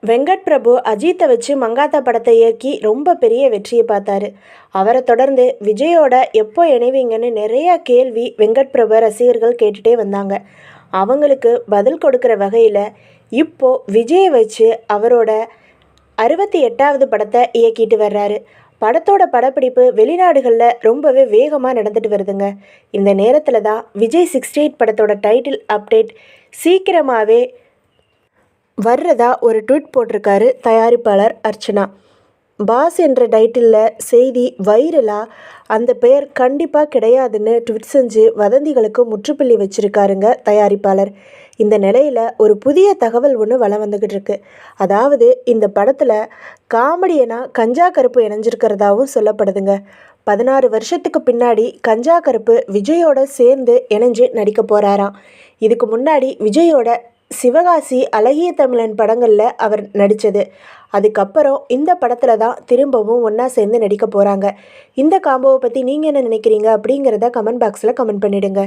வெங்கட் பிரபு அஜித்தை வச்சு மங்காத்தா படத்தை இயக்கி ரொம்ப பெரிய வெற்றியை பார்த்தாரு. அவரை தொடர்ந்து விஜயோட எப்போ இணைவீங்கன்னு நிறைய கேள்வி வெங்கட் பிரபு ரசிகர்கள் கேட்டுகிட்டே வந்தாங்க. அவங்களுக்கு பதில் கொடுக்குற வகையில் இப்போ விஜயை வச்சு அவரோட 68வது படத்தை இயக்கிட்டு வர்றாரு. படத்தோட படப்பிடிப்பு வெளிநாடுகளில் ரொம்பவே வேகமாக நடந்துட்டு வருதுங்க. இந்த நேரத்தில் தான் விஜய் 68 படத்தோட டைட்டில் அப்டேட் சீக்கிரமாகவே வர்றதா ஒரு ட்வீட் போட்டிருக்காரு தயாரிப்பாளர் அர்ச்சனா. பாஸ் என்ற டைட்டிலில் செய்தி வைரலாக அந்த பெயர் கண்டிப்பாக கிடையாதுன்னு ட்வீட் செஞ்சு வதந்திகளுக்கு முற்றுப்புள்ளி வச்சுருக்காருங்க தயாரிப்பாளர். இந்த நிலையில் ஒரு புதிய தகவல் ஒன்று வலம் வந்துக்கிட்டு இருக்கு. அதாவது இந்த படத்தில் காமெடியனாக கஞ்சா கருப்பு இணைஞ்சிருக்கிறதாவும் சொல்லப்படுதுங்க. 16 வருஷத்துக்கு பின்னாடி கஞ்சா கருப்பு விஜயோட சேர்ந்து இணைஞ்சு நடிக்க போகிறாராம். இதுக்கு முன்னாடி விஜயோட சிவகாசி, அழகிய தமிழன் படங்களில் அவர் நடித்தது. அதுக்கப்புறம் இந்த படத்தில் தான் திரும்பவும் ஒன்றா சேர்ந்து நடிக்க போகிறாங்க. இந்த காம்போவை பற்றி நீங்கள் என்ன நினைக்கிறீங்க அப்படிங்கிறத கமெண்ட் பாக்ஸில் கமெண்ட் பண்ணிவிடுங்க.